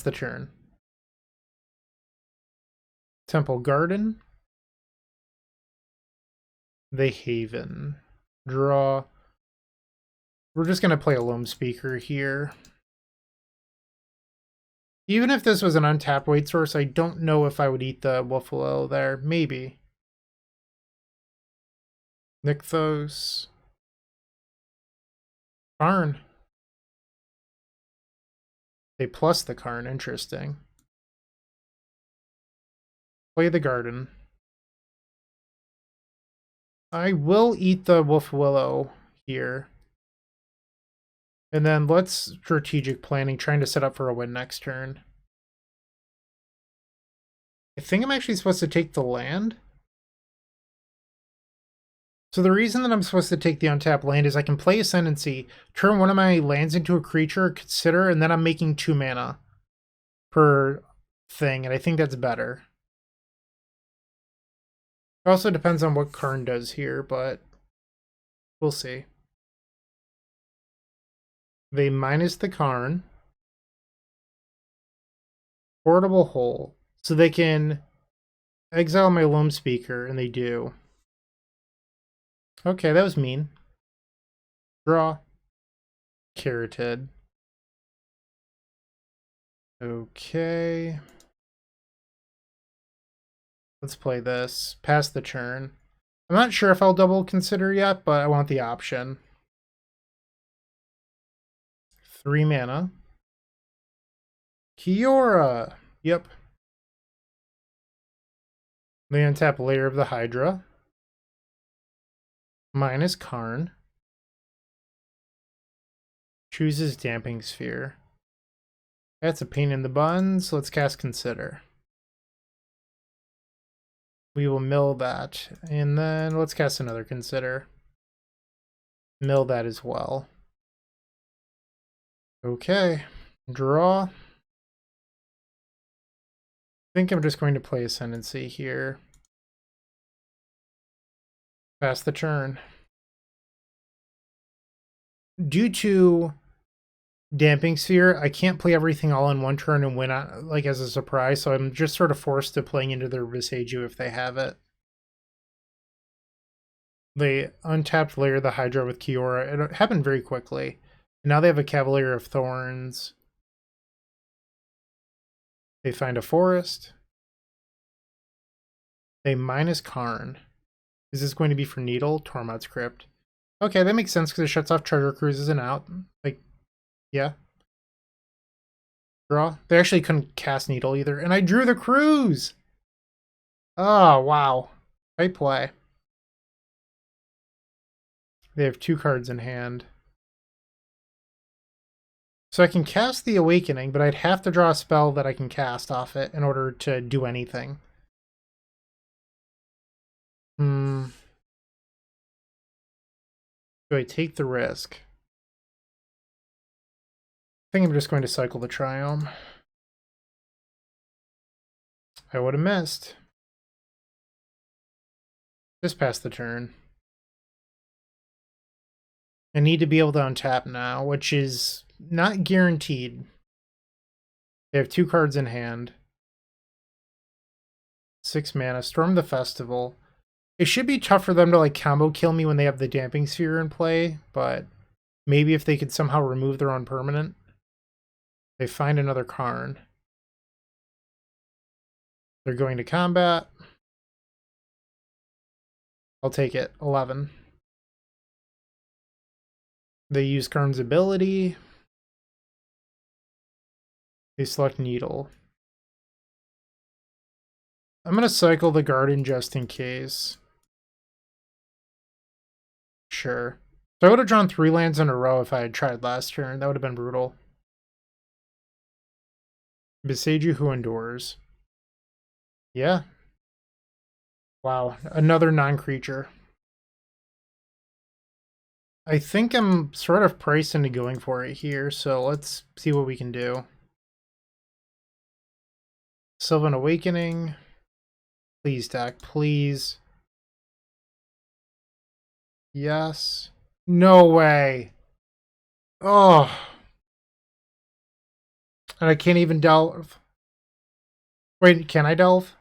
the turn. Temple Garden. The Haven. Draw. We're just going to play a Loamspeaker here. Even if this was an untapped weight source, I don't know if I would eat the Wolfwillow there. Maybe. Nykthos. Karn. They plus the Karn. Interesting. Play the Garden. I will eat the Wolfwillow here. And then let's strategic planning, trying to set up for a win next turn. I think I'm actually supposed to take the land. So the reason that I'm supposed to take the untapped land is I can play Ascendancy, turn one of my lands into a creature, consider, and then I'm making 2 mana per thing, and I think that's better. It also depends on what Karn does here, but we'll see. They minus the Karn. Portable Hole. So they can exile my Loamspeaker, and they do. Okay, that was mean. Draw. Caryatid. Okay. Let's play this. Pass the turn. I'm not sure if I'll double consider yet, but I want the option. 3 mana. Kiora. Yep. They untap Layer of the Hydra. Minus Karn. Chooses Damping Sphere. That's a pain in the buns. Let's cast Consider. We will mill that. And then let's cast another Consider. Mill that as well. Okay. Draw. I think I'm just going to play Ascendancy here. Pass the turn. Due to Damping Sphere, I can't play everything all in one turn and win like as a surprise, so I'm just sort of forced to playing into their Visage if they have it. They untapped Layer the Hydra with Kiora. It happened very quickly. Now they have a Cavalier of Thorns. They find a forest. They minus Karn. Is this going to be for Needle? Tormod's Crypt. Okay, that makes sense because it shuts off Treasure Cruises and out. Like, yeah. Draw. They actually couldn't cast Needle either. And I drew the Cruise! Oh, wow. Great play. They have 2 cards in hand. So I can cast the Awakening, but I'd have to draw a spell that I can cast off it in order to do anything. Do I take the risk? I think I'm just going to cycle the Triome. I would have missed. Just pass the turn. I need to be able to untap now, which is not guaranteed. They have 2 cards in hand. 6 mana. Storm the Festival. It should be tough for them to like combo kill me when they have the Damping Sphere in play, but maybe if they could somehow remove their own permanent. They find another Karn. They're going to combat. I'll take it. 11. They use Karn's ability. They select Needle. I'm going to cycle the Garden just in case. Sure. So I would have drawn 3 lands in a row if I had tried last turn. That would have been brutal. Beseiju Who Endures. Yeah. Wow, another non-creature. I think I'm sort of priced into going for it here, so let's see what we can do. Sylvan Awakening. Please, deck, please. Yes. No way. Oh. And I can't even delve. Wait, can I delve?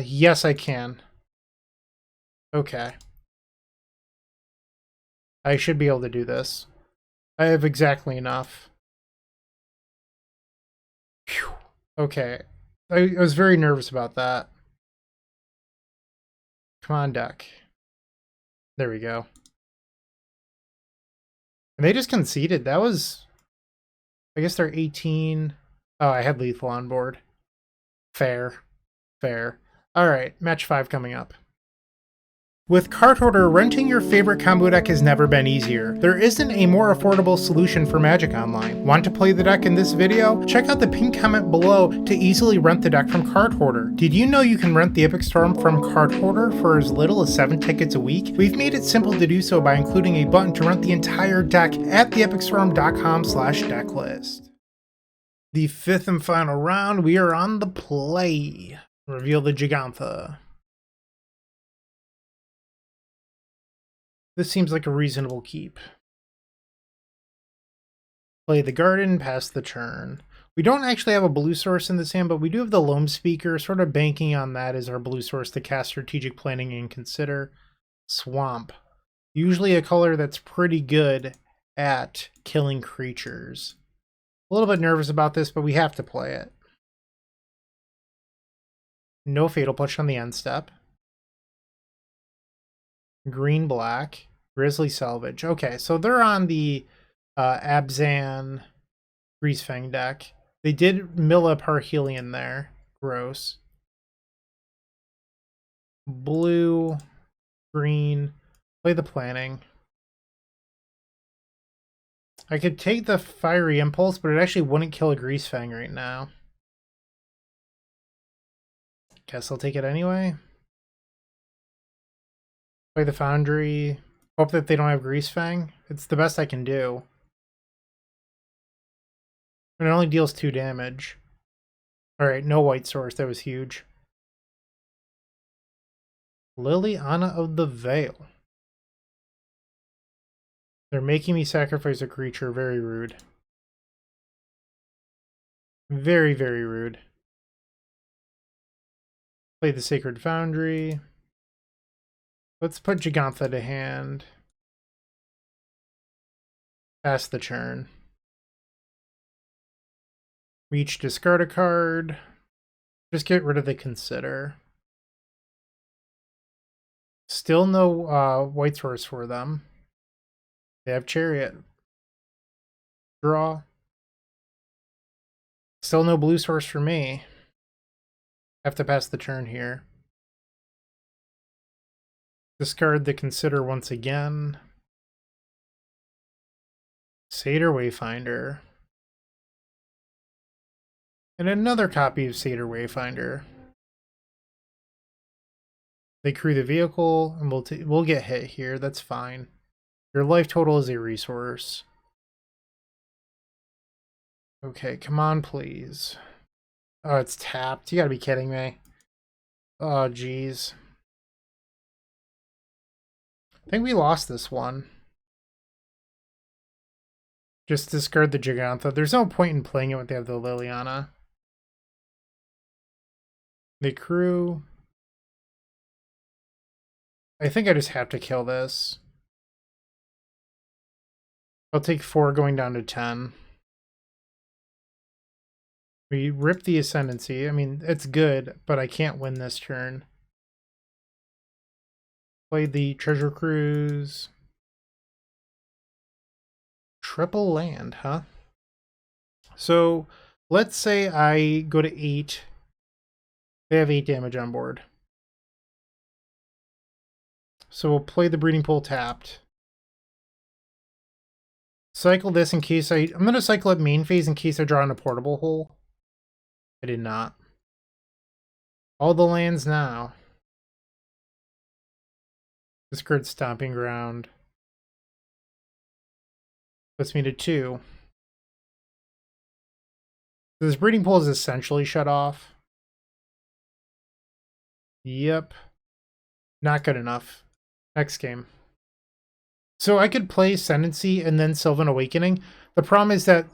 Yes I can. Okay. I should be able to do this. I have exactly enough. Phew. Okay. I was very nervous about that. Come on, deck. There we go. And they just conceded. That was... I guess they're 18. Oh, I had lethal on board. Fair. Fair. Alright, match 5 coming up. With Card Hoarder, renting your favorite combo deck has never been easier. There isn't a more affordable solution for Magic Online. Want to play the deck in this video? Check out the pinned comment below to easily rent the deck from Card Hoarder. Did you know you can rent the Epic Storm from Card Hoarder for as little as 7 tickets a week? We've made it simple to do so by including a button to rent the entire deck at theepicstorm.com/decklist. The 5th and final round, we are on the play. Reveal the Gigantha. This seems like a reasonable keep. Play the garden, pass the turn. We don't actually have a blue source in this hand, but we do have the Loamspeaker, sort of banking on that as our blue source to cast strategic planning and consider. Swamp. Usually a color that's pretty good at killing creatures. A little bit nervous about this, but we have to play it. No Fatal Push on the end step. Green black. Grizzly Salvage. Okay, so they're on the Abzan Greasefang deck. They did mill up Parhelion there. Gross. Blue. Green. Play the planning. I could take the Fiery Impulse, but it actually wouldn't kill a Greasefang right now. Guess I'll take it anyway. Play the Foundry. Hope that they don't have Greasefang. It's the best I can do. And it only deals 2 damage. Alright, no white source. That was huge. Liliana of the Veil. They're making me sacrifice a creature. Very rude. Very, very rude. Play the Sacred Foundry. Let's put Gigantha to hand. Pass the turn. We each discard a card. Just get rid of the Consider. Still no white source for them. They have Chariot. Draw. Still no blue source for me. Have to pass the turn here. Discard the Consider once again. Satyr Wayfinder. And another copy of Satyr Wayfinder. They crew the vehicle, and we'll get hit here. That's fine. Your life total is a resource. Okay, come on, please. Oh, it's tapped. You gotta be kidding me. Oh, jeez. I think we lost this one. Just discard the Gigantha. There's no point in playing it when they have the Liliana. They crew. I think I just have to kill this. I'll take 4 going down to 10. We rip the Ascendancy. I mean, it's good, but I can't win this turn. Play the Treasure Cruise. Triple land, huh? So, let's say I go to 8. They have 8 damage on board. So we'll play the Breeding Pool tapped. Cycle this in case I'm going to cycle at main phase in case I draw in a portable hole. I did not. All the lands now. Discard Stomping Ground. Puts me to 2. So this breeding pool is essentially shut off. Yep. Not good enough. Next game. So I could play Ascendancy and then Sylvan Awakening. The problem is that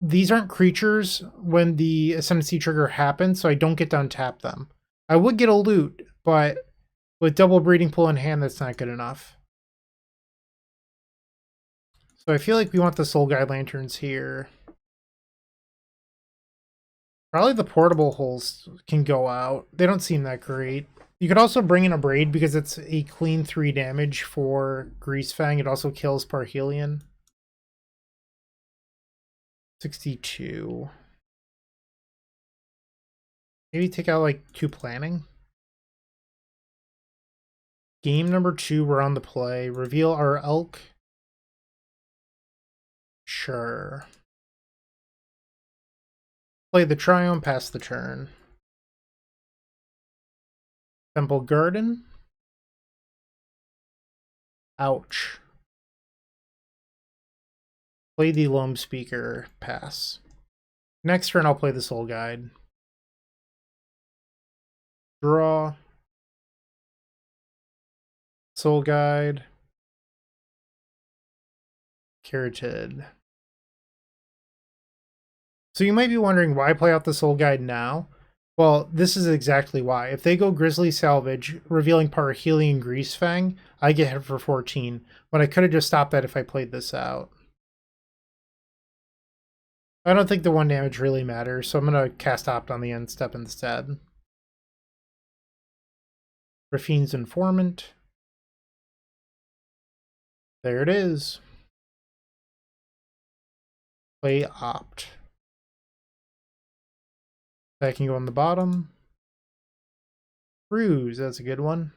these aren't creatures when the Ascendancy trigger happens, so I don't get to untap them. I would get a loot, but with double breeding pool in hand, that's not good enough. So I feel like we want the Soul Guide Lanterns here. Probably the portable holes can go out. They don't seem that great. You could also bring in a Braid because it's a clean 3 damage for Greasefang. It also kills Parhelion. 62. Maybe take out like 2 planning. Game number 2, we're on the play. Reveal our elk. Sure. Play the Triumph, pass the turn. Temple Garden. Ouch. Play the Loamspeaker, pass. Next turn, I'll play the Soul Guide. Draw. Soul Guide. Caryatid. So you might be wondering why play out the Soul Guide now. Well, this is exactly why. If they go Grizzly Salvage, revealing Parhelion Greasefang, I get hit for 14. But I could have just stopped that if I played this out. I don't think the 1 damage really matters, so I'm going to cast Opt on the end step instead. Raffine's Informant. There it is. Play Opt. That can go on the bottom. Cruise, that's a good one.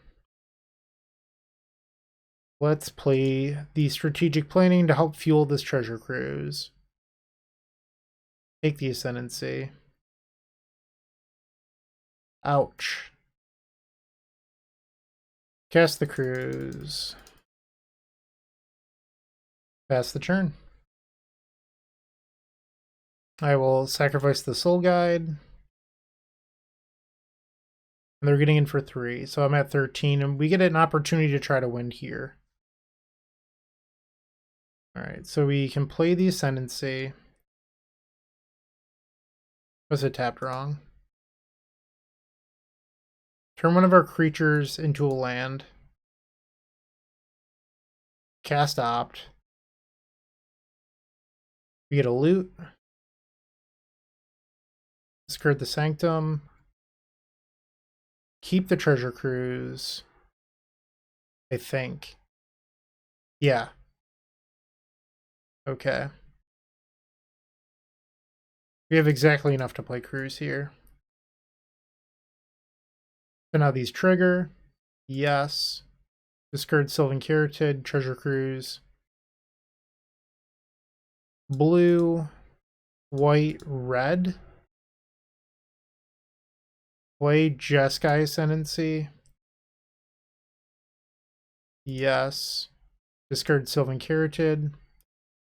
Let's play the Strategic Planning to help fuel this treasure cruise. Take the Ascendancy. Ouch. Cast the cruise. Pass the turn. I will sacrifice the Soul Guide. And they're getting in for 3, so I'm at 13, and we get an opportunity to try to win here. Alright, so we can play the Ascendancy. Was it tapped wrong? Turn one of our creatures into a land. Cast Opt. We get a loot. Discard the Sanctum. Keep the Treasure Cruise. I think. Yeah. Okay. We have exactly enough to play Cruise here. So now these trigger. Yes. Discard Sylvan Caryatid, Treasure Cruise. Blue, white, red. Play Jeskai Ascendancy. Yes. Discard Sylvan Caryatid.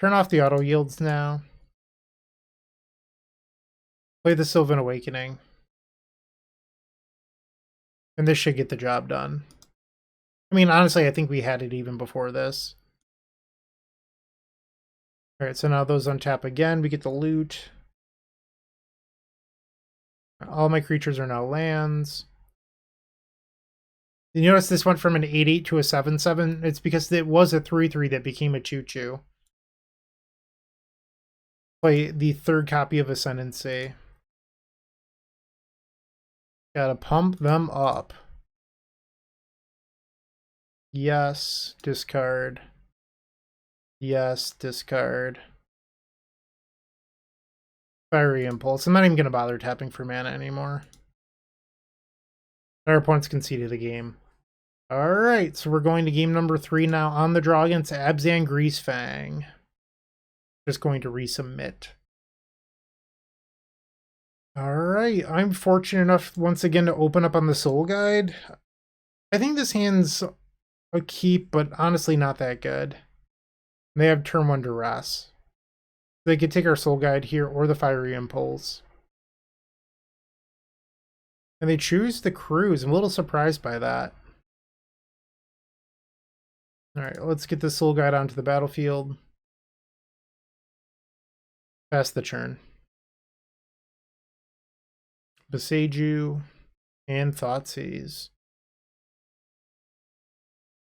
Turn off the auto yields now. Play the Sylvan Awakening. And this should get the job done. I mean, honestly, I think we had it even before this. Alright, so now those untap again. We get the loot. All my creatures are now lands. You notice this went from an 8-8 to a 7-7? It's because it was a 3-3 that became a 2-2. Play the 3rd copy of Ascendancy. Gotta pump them up. Yes, discard. Yes, discard. Fiery Impulse. I'm not even going to bother tapping for mana anymore. Our opponent's conceded a game. Alright, so we're going to game number 3 now on the draw against Abzan Greasefang. Just going to resubmit. Alright, I'm fortunate enough once again to open up on the Soul Guide. I think this hand's a keep, but honestly not that good. They have turn 1 Duress. They could take our Soul Guide here or the Fiery Impulse. And they choose the Cruise. I'm a little surprised by that. Alright, let's get the Soul Guide onto the battlefield. Pass the turn. Beseiju and Thoughtseize.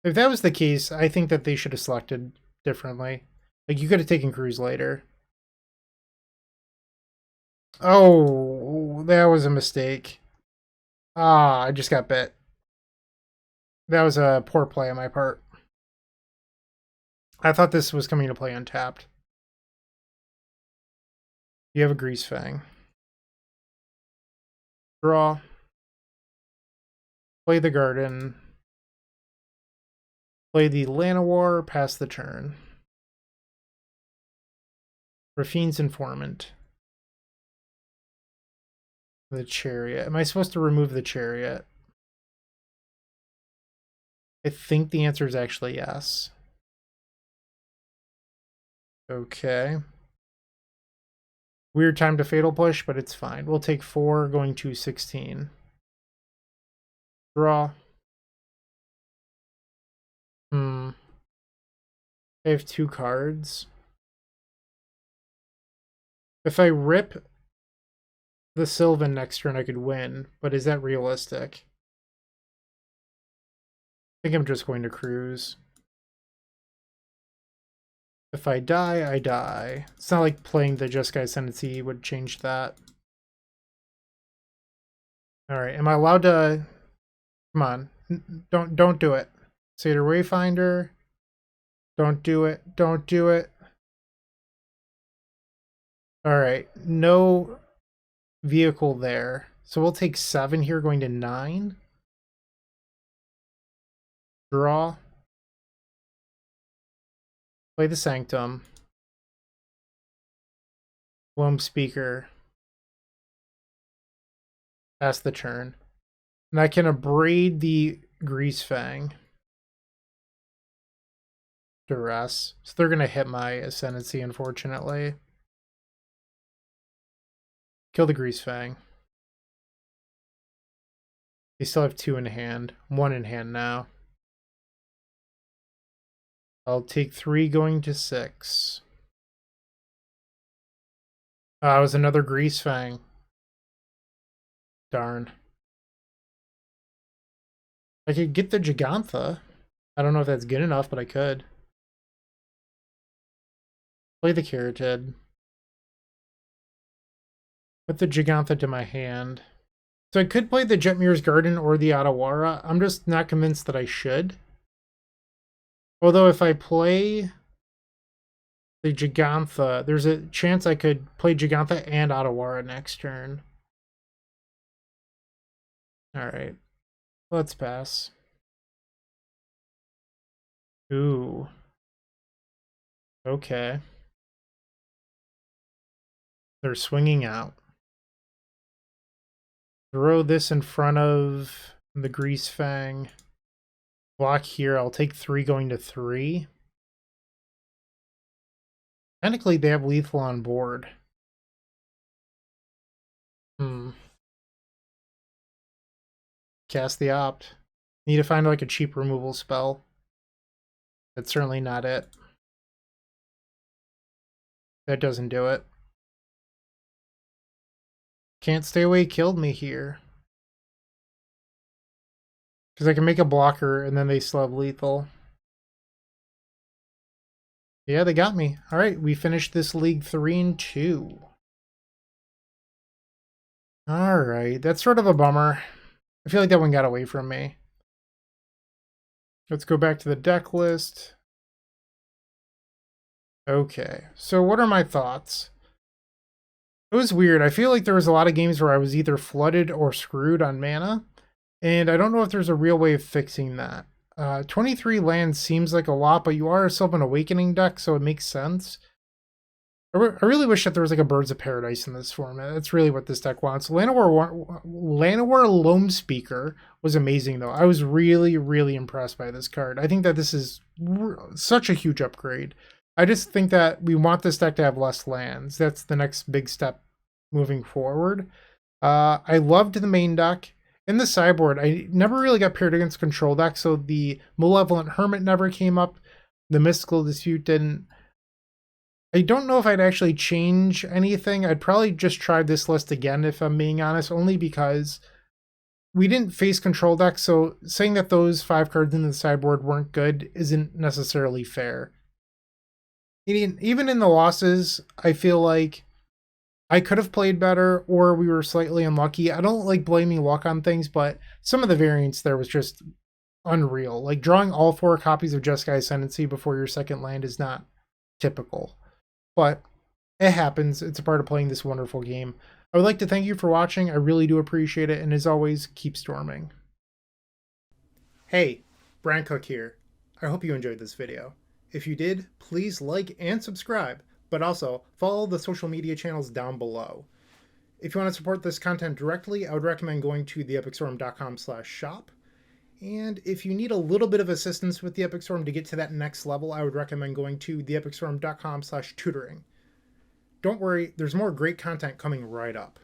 If that was the case, I think that they should have selected differently. Like, you could have taken Cruise later. Oh, that was a mistake. Ah, I just got bit. That was a poor play on my part. I thought this was coming to play untapped. You have a Grease Fang. Draw. Play the Garden. Play the Llanowar, pass the turn. Rafine's Informant. The Chariot. Am I supposed to remove the Chariot? I think the answer is actually yes. Okay. Weird time to Fatal Push, but it's fine. We'll take 4, going to 16. Draw. I have 2 cards. If I rip the Sylvan next turn, I could win, but is that realistic? I think I'm just going to cruise. If I die, I die. It's not like playing the Jeskai Ascendancy would change that. Alright, am I allowed to... Come on. Don't do it. Satyr Wayfinder. Don't do it. Don't do it. Alright, no vehicle there. So we'll take 7 here, going to 9. Draw. Play the Sanctum. Loamspeaker. Pass the turn. And I can abrade the Grease Fang. Duress. So they're going to hit my Ascendancy, unfortunately. Kill the Grease Fang. They still have 2 in hand. 1 in hand now. I'll take 3 going to 6. It was another Grease Fang. Darn. I could get the Gigantha. I don't know if that's good enough, but I could. Play the Caryatid. Put the Gigantha to my hand. So I could play the Jetmir's Garden or the Otawara. I'm just not convinced that I should. Although if I play the Gigantha, there's a chance I could play Gigantha and Otawara next turn. Alright. Let's pass. Ooh. Okay. They're swinging out. Throw this in front of the Grease Fang. Block here. I'll take 3 going to 3. Technically, they have lethal on board. Cast the Opt. Need to find like a cheap removal spell. That's certainly not it. That doesn't do it. Can't Stay Away killed me here. Because I can make a blocker and then they still have lethal. Yeah, they got me. Alright, we finished this league 3-2. Alright, that's sort of a bummer. I feel like that one got away from me. Let's go back to the deck list. Okay, so what are my thoughts? It was weird. I feel like there was a lot of games where I was either flooded or screwed on mana. And I don't know if there's a real way of fixing that. 23 lands seems like a lot, but you are a Sylvan Awakening deck, so it makes sense. I really wish that there was like a Birds of Paradise in this format. That's really what this deck wants. Llanowar Loamspeaker was amazing, though. I was really, really impressed by this card. I think that this is such a huge upgrade. I just think that we want this deck to have less lands. That's the next big step moving forward. I loved the main deck. In the sideboard, I never really got paired against control decks, so the Malevolent Hermit never came up. The Mystical Dispute didn't. I don't know if I'd actually change anything. I'd probably just try this list again, if I'm being honest, only because we didn't face control decks, so saying that those 5 cards in the sideboard weren't good isn't necessarily fair. Even in the losses, I feel like I could have played better, or we were slightly unlucky. I don't like blaming luck on things, but some of the variance there was just unreal. Like drawing all 4 copies of Jeskai Ascendancy before your second land is not typical. But it happens. It's a part of playing this wonderful game. I would like to thank you for watching. I really do appreciate it. And as always, keep storming. Hey, Bryant Cook here. I hope you enjoyed this video. If you did, please like and subscribe, but also follow the social media channels down below. If you want to support this content directly, I would recommend going to theepicstorm.com/shop. And if you need a little bit of assistance with the Epic Storm to get to that next level, I would recommend going to theepicstorm.com/tutoring. Don't worry, there's more great content coming right up.